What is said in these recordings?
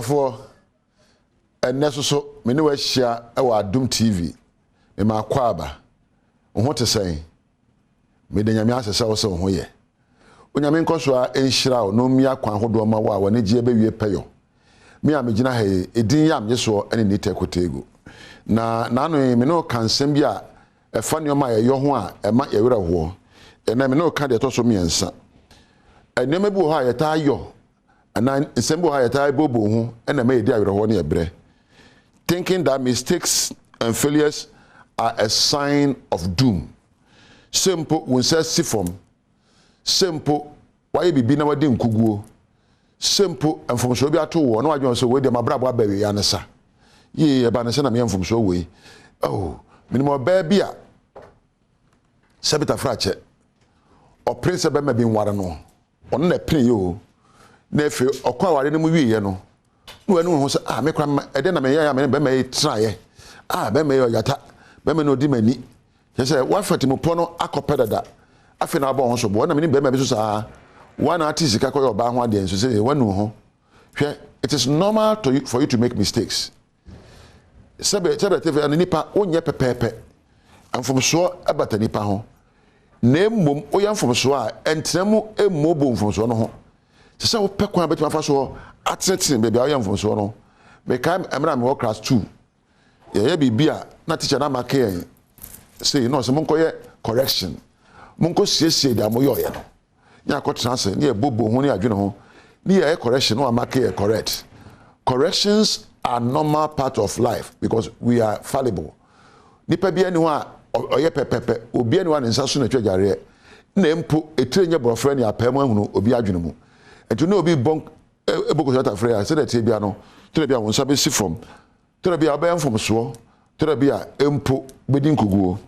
Adofo so me ne wa hia e wa Adom TV me ma kwa aba ho te sen me de nyame asese wo se ho ye onyame nkoso a enhira o no mi akwan hodo ma wa ne gie be wie peyo me a me gina ha edin yam yeso ene ni tekotego na no me no kansem bi a efa ne ma ye yo ho a e ma ye were ho e na me no ka de to so miensa enema bi ho a ye ta yo ana nsembo ha ye ta bobo ho e na me ye di awere ho ne ebre thinking that mistakes and failures are a sign of doom. Simple, when says sifom. Simple, why you be na wadi nkuguo. Simple, and from so be at all. No, I don't say, wait, my brother, baby, Yanasa. Ye, Banasa, and from so way. Oh, minimum baby. Sabita fracture. Or Prince of Bema being warano. On the pin you. Nephew, or quite any movie, you know. No one who said, make one, and then I may try. Be me yata, be me no di mani. He said, what for Timopono, Acopeda? I feel about so one, I mean, be me so one artist, Kako, Bahwa, and so say, one no. It is normal for you to make mistakes. Sabe, and nipa, on ye pepe, and from so about the nipa ho. Name mum, o yam from so, and tremu a mobile from so no. So, Pekwan bet my first war. At setting baby I am from so no make I'm work class 2 yeah bibia na teacher na make say no so monko ye correction monko siesie da mo yo ye no nya ko transfer ne bobo ho ne adwene ho ne ye correction no make ye correct. Corrections are normal part of life because we are fallible. Nipa bia ni ho a oye pepepe obi ani wa ne nsa so na twajare na empo etrenye brofre ne apam ahunu obi adwene mu ento na obi bon eboko jota frere say that bia no to bia won sabe si from to bia obayan from so to bia empo bedin kuguo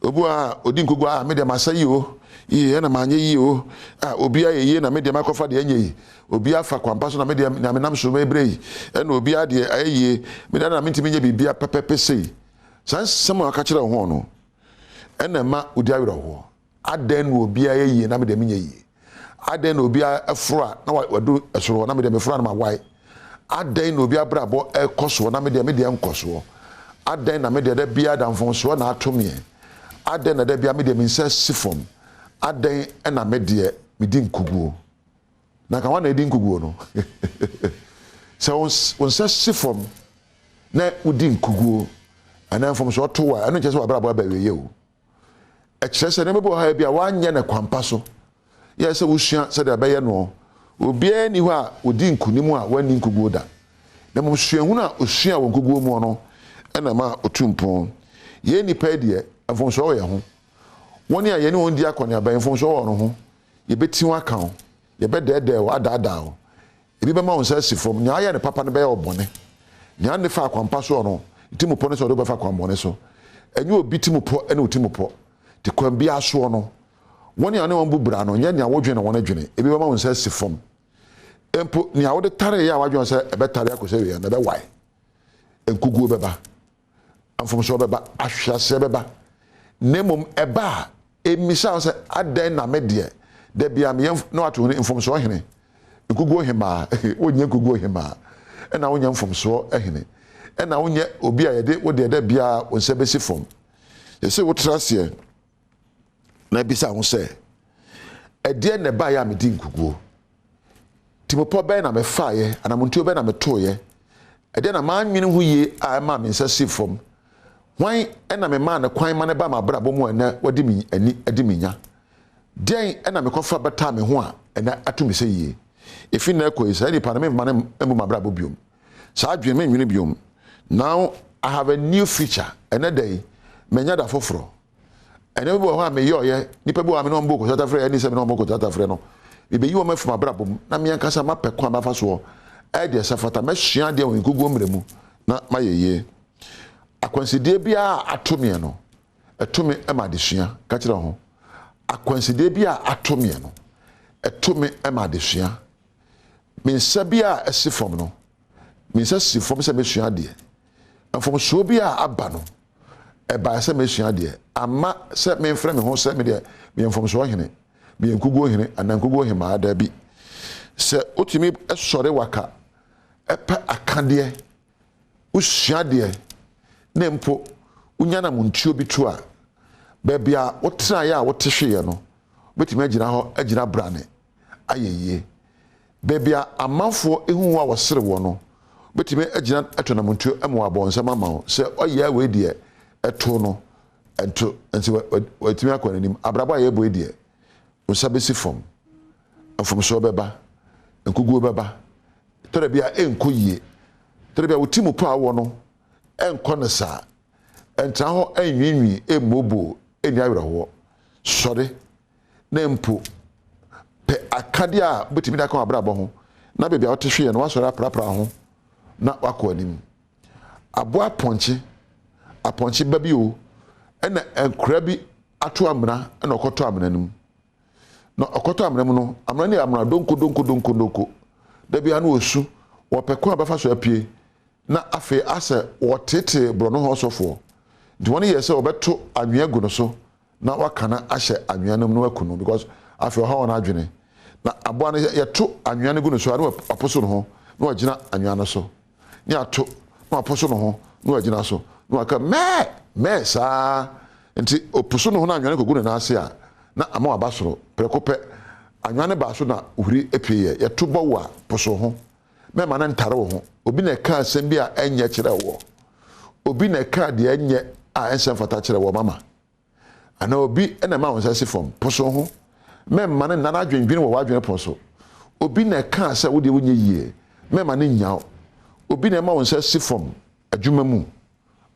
obu a odin kuguo a me de masayi o yi na manye yi o a obi a ye na me de makofa de anye yi obi afa kwampa so na me de na me nam so me brei e na obi a de aye me de na me ntimi nye bibia pepepe sei san sem aka kire ho no e na ma odi awere ho aden no obi a ye na me de menye yi aden no obi afro na wadu esoro na me de me fro na ma wai aden no obi abrabo ekoso na me de enkoso aden na me de bia danfonso na atomie aden na de bia me de me nsa sifom aden na me de me din kuguo na ka wana edin kuguo no so on sa sifom na udin kuguo ana fom so to wa anu chese wa brabo ba weye o e chese na me bo ha bia wa anye na kwampa so yes wusua said abeye no obi ani ho a odi nkunimu a wani nkuguo da na mo suahu na osua won nkuguo mu no na ma otumpon ye nipa de afonso wo ye ho woni a ye ne won di akone aban afonso wo no ho ye beti ho aka ho ye be dede wo adada ho ebi be ma won sa sifom nya aye ne papa ne be obone nya ne fa akwampa so no timu po ne so do be fa kwambone so enye obi timu po ene otimu po te kwambi aso no woni ane won bubra no nya nya wodwe na won adwene ebi be ma won sa sifom empo nya wo de tare ya wadwon sa ebe tare akose we na be wai enkuguo beba amfom so beba ahwase beba nemom eba emisa se adan na me de bia me no ato ne mfom so hene enkuguo hema wonye enkuguo hema na wonye mfom so hene na wonye obi a yede wo de bia wonse be sifom yese wo trase na bisa ho se ede ne ba ya me di nkuguo timopo be na me faaye anamontuo be na me toye ede na ma nwene hu ye a ma me nsa sifom hwan na me ma na kwan ma ne ba ma brabo mu na wadi mi ani adi minya den na me kofa beta me ho a na atumi se ye efi na ko isa ni pa na me ma na embu ma brabo biom sa adwen me nwene biom. Now I have a new feature and day menya da foforo ene bo ho me yo ye nipa bo ame no mbo ko tata frɛ ani se me no mbo ko tata frɛ no be yi wo ma fuma brabo na me yankasa ma pɛ kwa ba fa so e de safata ma hia de won gugu mremu na ma yeye akwansidie bia atomie no etome e ma de hia ka kire ho akwansidie bia atomie no etome e ma de hia me nsa bia esifom no me nsa sifom se me hia de afom so bia aba no e ba se me hia de ama se me mfrɛ me ho se me de me mfom so hene me nkuguo hene anankuguo hema da bi se otimi esore waka epa akade usua de na mpo unya na muntuo bitu a baabi a wotra ya wotehwe no betime agina ho agina brane ayeye baabi a amanfo ehu wa wosere wo no betime agina atona muntuo emo abonsam ama se oye we de eto no ento nti watimi akwanim abrabo aye bo de usabesi fom afom so beba nkuguo beba tore bia enkoyie tore bia wotimu pa wo no enko ne sa entra ho enwinwi emobo eni awreho sore na mpo pe akade a betimi da kan abrabo ho na bebia wotehwe no wasore aprapra ho na wakọ anim abo aponche babi o ena enkura bi ato amna ena okoto amna nim no okoto amna mu no amna ni amna donko da bia na osu wopeko abafa so apie na afe ase wotete brono ho sofo ndi woni yese obeto anwea gu no so na wakana ahye anwea nam no akunu because afe ho na adwene na abo na yeto anwea ne gu no so na aposo no ho na wagina anwea no so ni ato na aposo no ho na wagina so na aka me sa nti oposo no ho na anwea ne kogu ne na ase a na ama wabasoro prekope anwea ne ba so na uhuri epie yeto bo wa poso ho me ma na ntare wo ho obi na ka asem bi a enye kire wo obi na ka de enye a ensem fata kire wo mama ana obi ena ma won sase fom poso ho me ma na nana adwenbin wo wadwen poso obi na ka ase wo de wonye yie me ma na nyaaw obi na ma won sase fom adwuma mu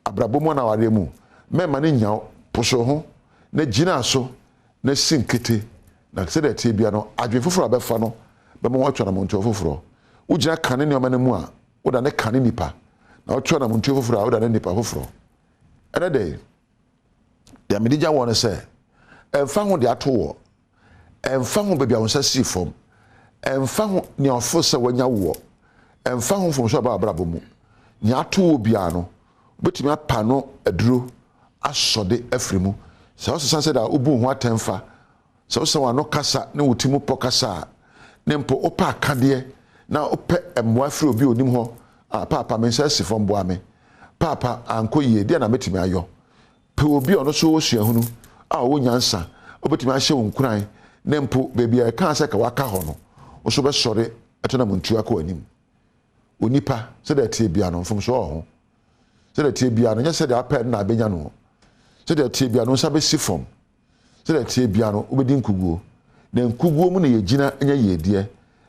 abrabo mu na ware mu me ma na nyaaw poso ho na gina so na sinkete na se de tie bia no adwen foforo abefa no be mo watwa na mo nto foforo ujia kane ni omane mu a woda ne kane nipa na otwa na muntu foforo a woda ne nipa foforo ene de ya medija won se emfa ho de ato wo emfa ho bebia won sasi fom emfa ho ni ofo se wanya wo emfa ho fom so ba abrabo mu ni ato wo bia no betimi apa no aduro asode afrimu se o sesa se da obu ho atemfa se o se wa no kasa ne wotimu pokasa ne mpo opa akade na ope emwa firi obi onim ho papa me nsa sifo mboa me papa anko yie dia na metimi ayo pe obi ono so osuahunu a wo nyansa obetimi ahye wonkuran na mpo bebi e kan se ka waka ho no wo so be sore etona muntu akọ anim onipa se da tie bia no mfom so ho se da tie bia no nya se da apẹ na abenya no se da tie bia no nsa be sifom se da tie bia no obedi nkuguo na nkuguo mu na yegina nya yedie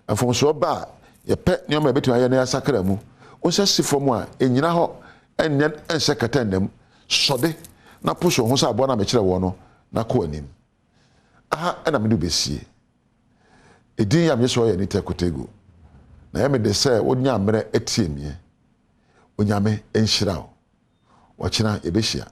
mfom so ba ye pe nyoma betuma ye na yasakra mu o se sifom a enyina ho enya ense katandam sode na poso ho sa abo na me kire wo no na ko anim aha ena me do besie edin ya me so ye ni tekotego na ye me de se wonya amre etiemie onyame enhyira wo wakina ebehia